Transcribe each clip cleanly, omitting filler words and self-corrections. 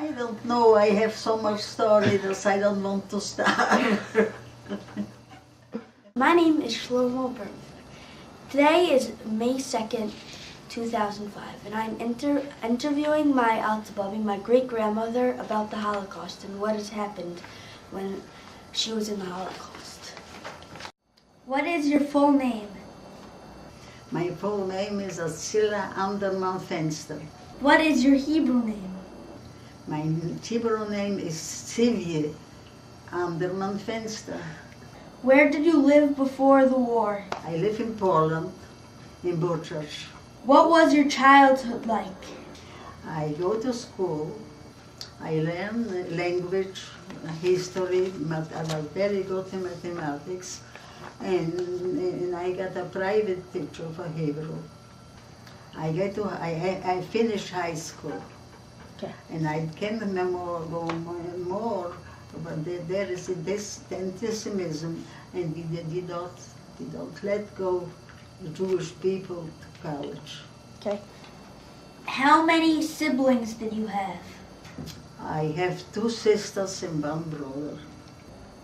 I don't know, I have so much story that I don't want to start. My name is Shlomo Berman. Today is May 2nd, 2005, and I'm interviewing my Alte Bubby, my great-grandmother, about the Holocaust and what has happened when she was in the Holocaust. What is your full name? My full name is Cyla Fenster. What is your Hebrew name? My Hebrew name is Cyla Fenster. Where did you live before the war? I live in Poland, in Bucharest. What was your childhood like? I go to school, I learn language, history, I was very good in mathematics, and I got a private teacher for Hebrew. I finished high school, Okay. and I can't remember go more, but there is this anti-Semitism, and we don't let go the Jewish people to college. Okay. How many siblings did you have? I have 2 sisters and 1 brother.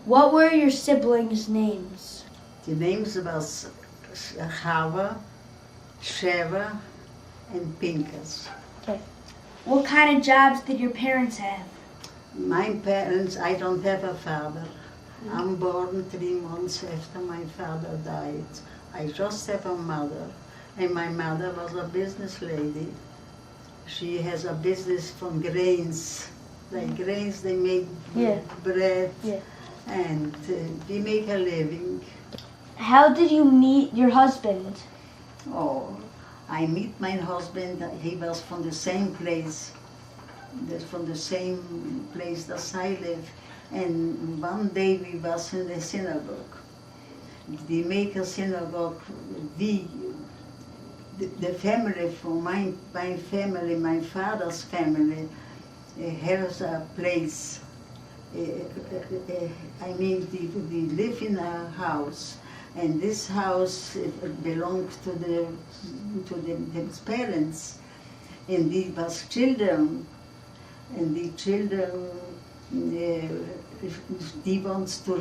What were your siblings' names? The names was Chava, Sheva, and Pinkas. Okay. What kind of jobs did your parents have? My parents, I don't have a father. I'm born 3 months after my father died. I just have a mother, and my mother was a business lady. She has a business from grains. Like grains, they make bread, and we make a living. How did you meet your husband? Oh, I meet my husband, he was from the same place, that I live. And one day we was in the synagogue. They make a synagogue, the family from my family, my father's family, has a place. I mean, they live in a house, and this house belongs to the parents, and they was children, and the children, he wants to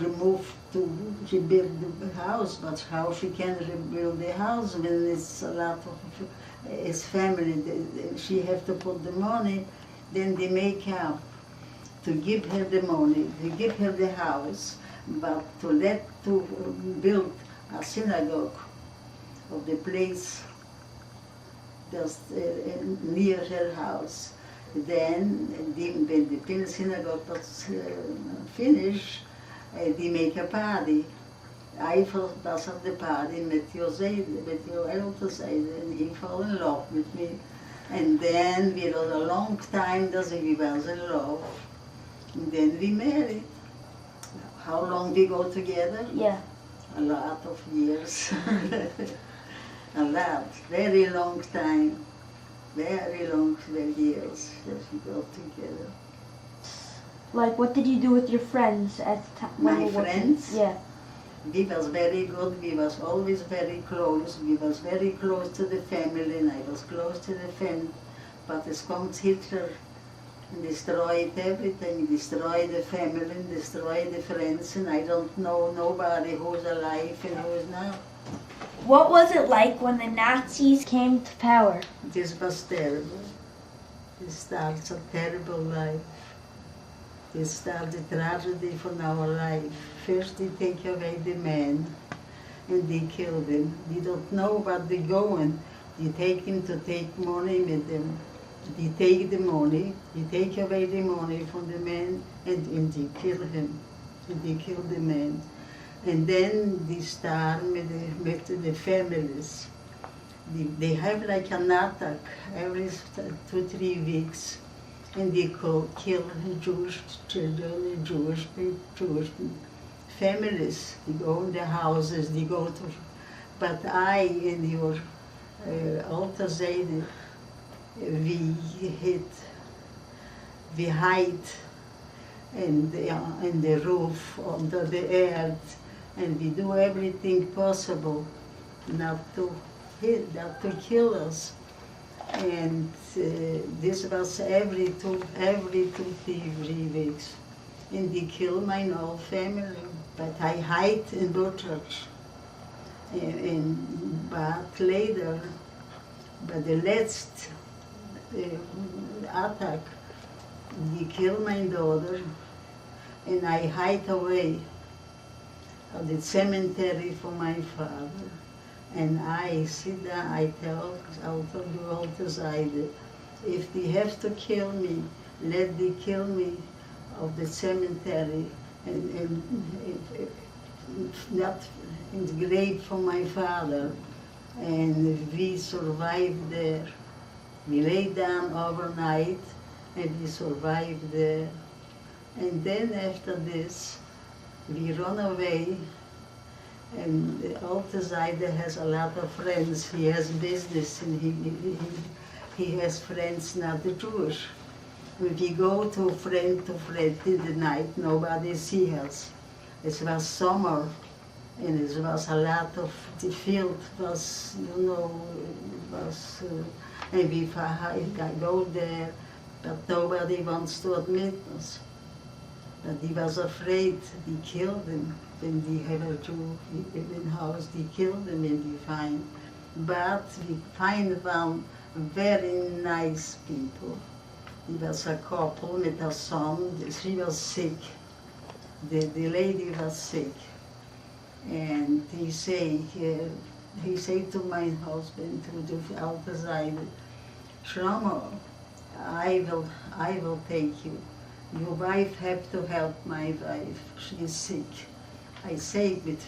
rebuild the house, but how she can rebuild the house when it's a lot of his family? She have to put the money, then they make up to give her the money, to give her the house, but to build a synagogue of the place just near her house. Then, when the synagogue was finished, they make a party. I was at the party with your Alte, and he fell in love with me. And then we had a long time that we was in love. And then we married. How long we go together? Yeah. A lot of years. A lot, very long time. Very long years that we go together. Like, what did you do with your friends at the time? My friends? Yeah. We was very good, we was always very close. We was very close to the family, and I was close to the family. But it comes Hitler and destroyed everything, destroyed the family, and destroyed the friends, and I don't know nobody who's alive and who's not. What was it like when the Nazis came to power? This was terrible. This starts a terrible life. This starts a tragedy for our life. First they take away the man and they kill them. We don't know what they're going. They take him to take money with them. They take the money, they take away the money from the man, and they kill him. And they kill the man. And then they start with the families. They have like an attack every 2-3 weeks, and they kill Jewish children, Jewish families. They go in the houses, they go to. But I and your Alte Seide, we hide in the roof, under the earth, and we do everything possible not to kill us. And this was every 3 weeks. And they killed my whole family. But I hid in Butchurch. But later, by the last attack, they killed my daughter, and I hide away at the cemetery for my father. And I sit down, I tell the Alte side, if they have to kill me, let them kill me of the cemetery, and not in the grave for my father. And we survived there. We lay down overnight, and we survived there. And then after this, we run away, and the Alte side has a lot of friends. He has business, and he has friends not the Jewish. If we go to friend in the night, nobody sees us. It was summer, and it was a lot of, the field was, and we go there, but nobody wants to admit us. But he was afraid. They killed him when they have a Jew in the house. They killed him and we find. But we find one very nice people. He was a couple with a son. She was sick. The lady was sick. And he say to my husband, to the Alte side, Shlomo, I will take you. Your wife have to help my wife. She is sick. I say with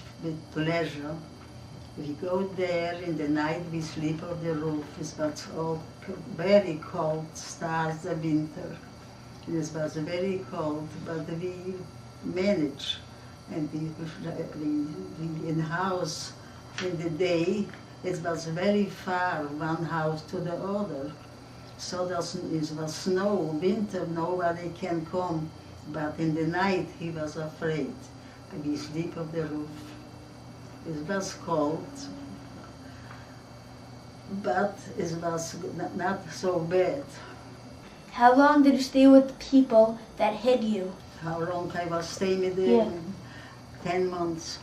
pleasure. We go there in the night. We sleep on the roof. It was all very cold. Starts the winter. It was very cold, but we manage. And we in house in the day. It was very far, one house to the other. So it was snow, winter, nobody can come. But in the night he was afraid. We sleep on the roof. It was cold, but it was not so bad. How long did you stay with the people that hid you? How long I was staying there? 10 months.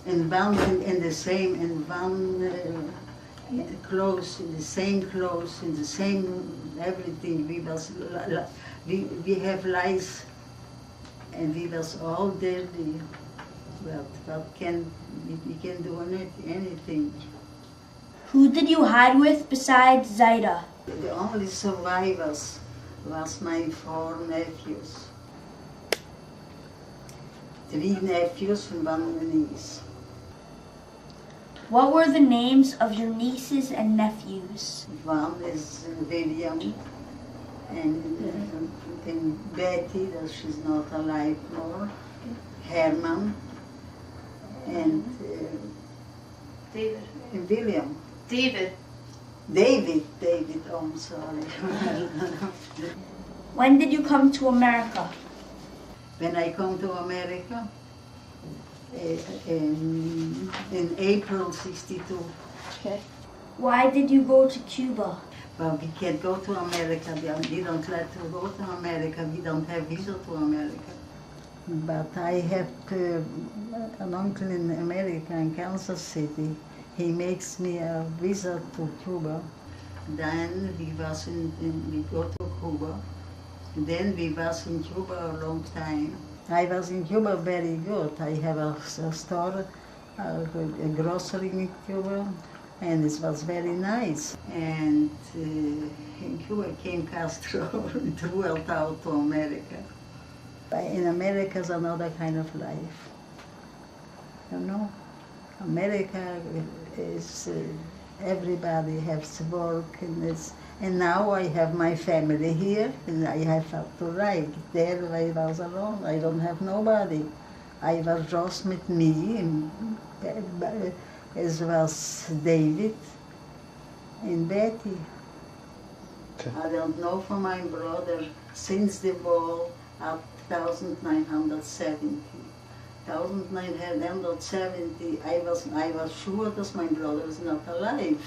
And one in the same, and one clothes, in the same clothes, in the same everything. We have lice, and we was all dirty. But we can do anything. Who did you hide with besides Zaida? The only survivors was my 4 nephews. 3 nephews and 1 niece. What were the names of your nieces and nephews? One is William, and Betty, that she's not alive more, Herman, and David. and William. David. David, oh, I'm sorry. When did you come to America? When I come to America, in April '62. Okay. Why did you go to Cuba? Well, we can't go to America. They don't let to go to America. We don't have visa to America. But I have an uncle in America, in Kansas City. He makes me a visa to Cuba. Then we go to Cuba. Then we was in Cuba a long time. I was in Cuba very good. I have a store, a grocery in Cuba, and it was very nice. And in Cuba came Castro and dwelt out to America. In America is another kind of life. You know, America is everybody has work, and now I have my family here, and I have to write. There I was alone. I don't have nobody. I was just with me, and as was David and Betty. Okay. I don't know for my brother since the war of 1970. 1970, I was sure that my brother is not alive.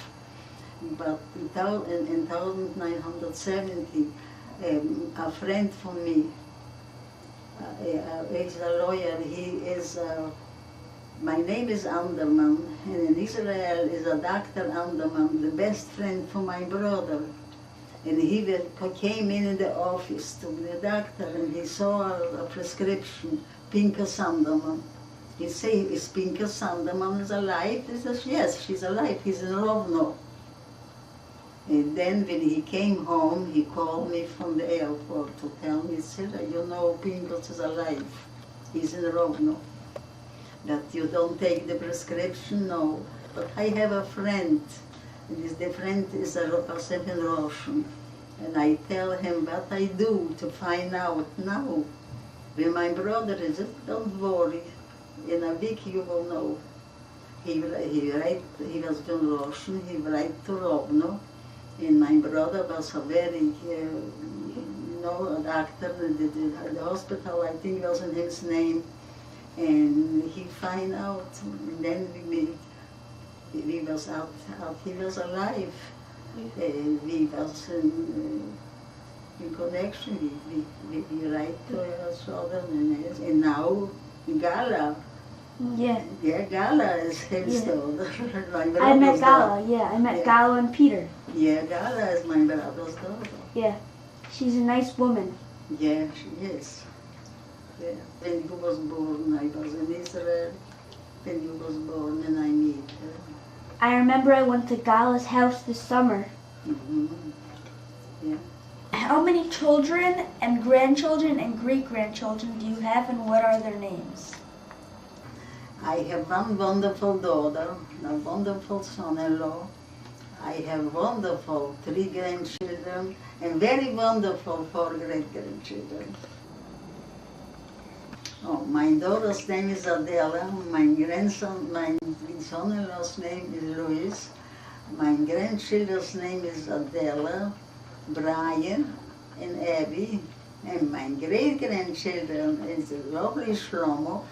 But in 1970, a friend from me, he's a lawyer, my name is Anderman, and in Israel is a Dr. Anderman, the best friend for my brother. And he came in the office to the doctor, and he saw a prescription, Pinka Sanderman. He said, is Pinka Sanderman is alive? He says, yes, she's alive, he's in Rovno. And then when he came home, he called me from the airport to tell me, Cyla, you know Pinka is alive, he's in Rovno. That you don't take the prescription, no. But I have a friend, and the friend is a second Russian. And I tell him what I do to find out now. When my brother is, don't worry, in a week you will know. He was from Russian, he write to Rovno, and my brother was a very, a doctor, the hospital, I think was in his name. And he find out, and then we was out, he was alive. We was in connection, we write to each other, and now Gala. Yeah. Yeah, Gala is his daughter. I met Gala, yeah. I met Gala and Peter. Yeah, Gala is my brother's daughter. Yeah. She's a nice woman. Yeah, she is. Yeah. When he was born, I was in Israel. When he was born, and I meet her. I remember I went to Gala's house this summer. Mm-hmm. Yeah. How many children and grandchildren and great-grandchildren do you have, and what are their names? I have one wonderful daughter, a wonderful son-in-law. I have wonderful 3 grandchildren, and very wonderful 4 great-grandchildren. Oh, my daughter's name is Adela, my son-in-law's name is Luis, my grandchildren's name is Adela, Brian, and Abby, and my great-grandchildren is the lovely Shlomo,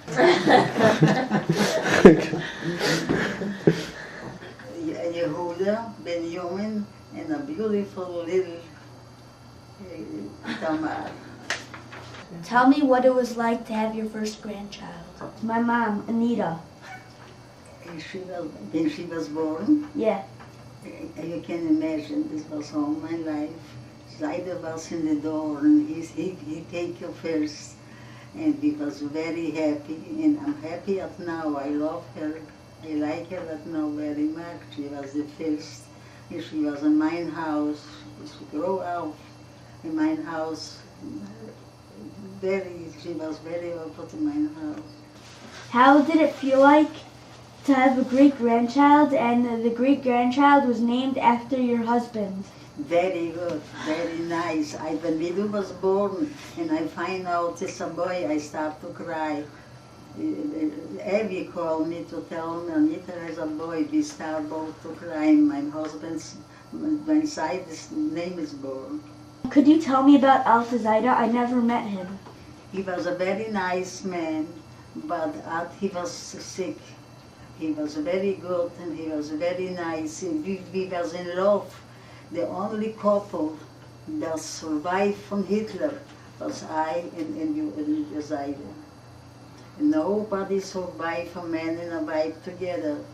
Yehuda, Benjamin, and a beautiful little Tamar. Tell me what it was like to have your first grandchild. My mom, Anita. When she was born, Yeah. you can imagine this was all my life. Cyla was in the door, and he take her first, and we was very happy, and I'm happy at now. I love her. I like her at now very much. She was the first, and she was in my house. She grew up in my house. She was very welcome to my house. How did it feel like to have a great-grandchild, and the great-grandchild was named after your husband? Very good, very nice. When Vidu was born and I find out it's a boy, I start to cry. Abby called me to tell me Anita has a boy. We start both to cry. My husband's, my side's name is born. Could you tell me about Alte? I never met him. He was a very nice man, but he was sick. He was very good and he was very nice. We was in love. The only couple that survived from Hitler was I and Cyla. Nobody survived a man and a wife together.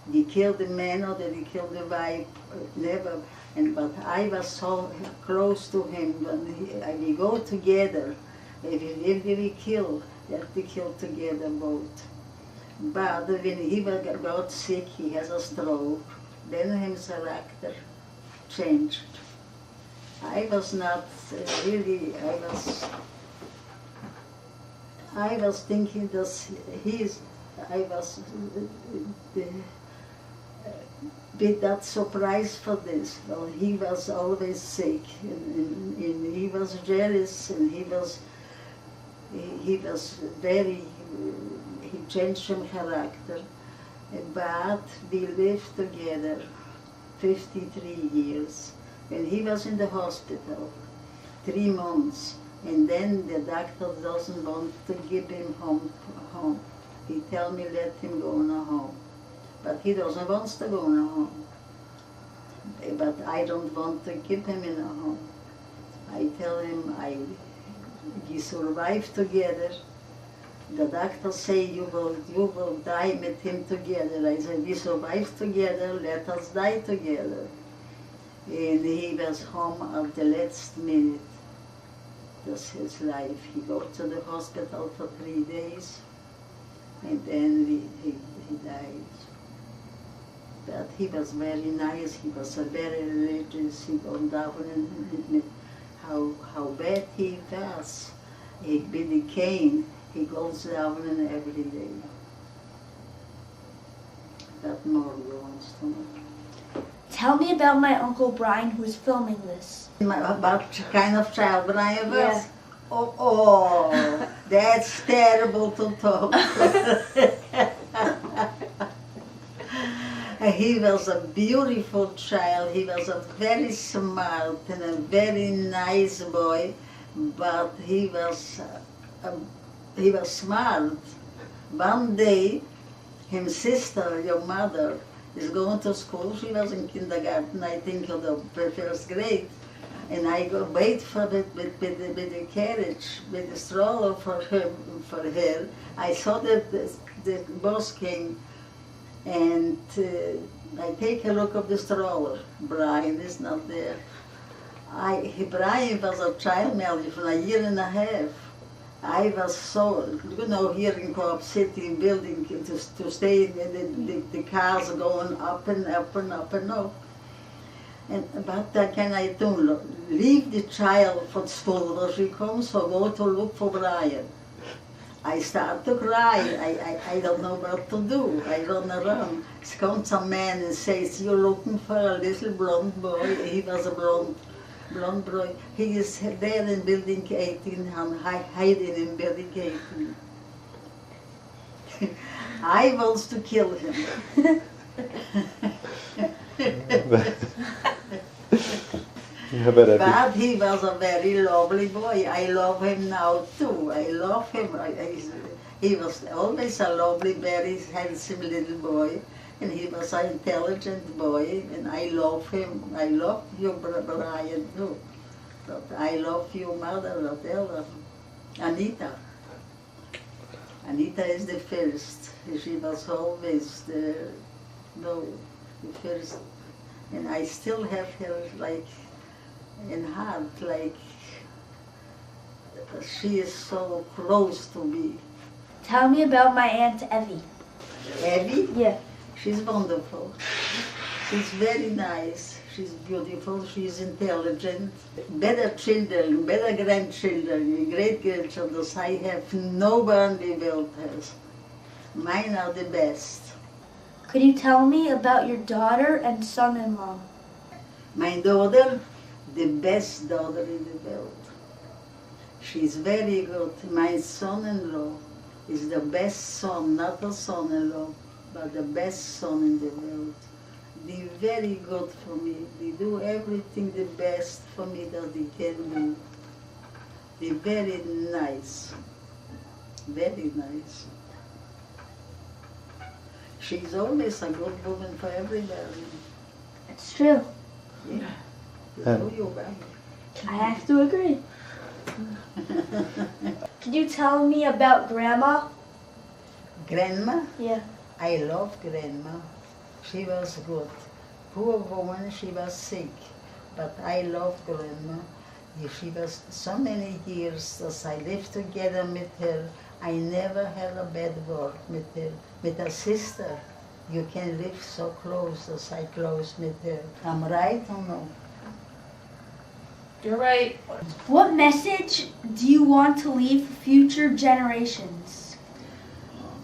They killed the man or they killed the wife, never. But I was so close to him. When we go together. If we kill, we kill together both. But when he got sick, he has a stroke. Then his character changed. I was not really, I was thinking that I was bit that surprised for this. Well, he was always sick, and he was jealous, and he was very, he changed some character. But we lived together 53 years. When he was in the hospital, 3 months, and then the doctor doesn't want to give him home. He tell me let him go now home. But he doesn't want to go now home. But I don't want to keep him in a home. I tell him we survive together. The doctor say you will die with him together. I said we survive together, let us die together. And he was home at the last minute. That's his life. He go to the hospital for 3 days, and then he died. But he was very nice. He was very religious. He went down and how bad he was. He with the cane. He goes down every day. That more wants to know. Tell me about my Uncle Brian who is filming this. What kind of child Brian was? Yeah. Oh, that's terrible to talk. He was a beautiful child. He was a very smart and a very nice boy, but he was smart. One day, his sister, your mother, is going to school. She was in kindergarten, I think, or the first grade. And I go wait for it with the carriage, with the stroller for her. I saw that the bus came, and I take a look of the stroller. Brian is not there. Brian was a child married for 1.5 years. I was so, here in Co-op City building to stay, the cars going up and up and up and up. And what can I do? Leave the child for school where she comes, or go to look for Brian. I start to cry. I don't know what to do. I run around. Comes a man and says, "You're looking for a little blonde boy." He was a blonde boy. He is there in building 18, and hiding in building 18. I wants to kill him. But he was a very lovely boy. I love him now too. I love him. He was always a lovely, very handsome little boy. And he was an intelligent boy. And I love him. I love you, Brian, too. But I love your mother, whatever. Anita. Anita is the first. She was always the first. And I still have her like in heart, like she is so close to me. Tell me about my Aunt Evie. Evie? Yeah. She's wonderful. She's very nice. She's beautiful. She's intelligent. Better children, better grandchildren, great-grandchildren. I have no one in the world has. Mine are the best. Could you tell me about your daughter and son-in-law? My daughter, the best daughter in the world. She's very good. My son-in-law is the best son, not a son-in-law, but the best son in the world. They're very good for me. They do everything the best for me that they can do. They're very nice. Very nice. She's always a good woman for everybody. It's true. Yeah. I have to agree. Could you tell me about Grandma? Grandma? Yeah. I love Grandma. She was good. Poor woman, she was sick. But I love Grandma. She was so many years as I lived together with her. I never had a bad word with her. With a sister, you can live so close as I close with her. I'm right or no? You're right. What message do you want to leave for future generations?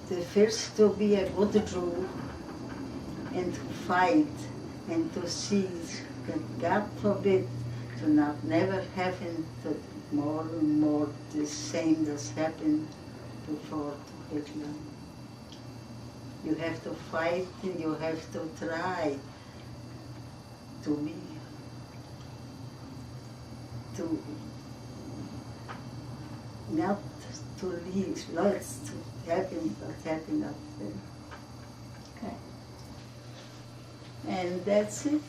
The first to be a good Jew and to fight and to see that God forbid to not never happen to more and more the same that's happened before to Hitler. You have to fight and you have to try to be, to not to leave, not to happen, but happen up there. Okay. And that's it.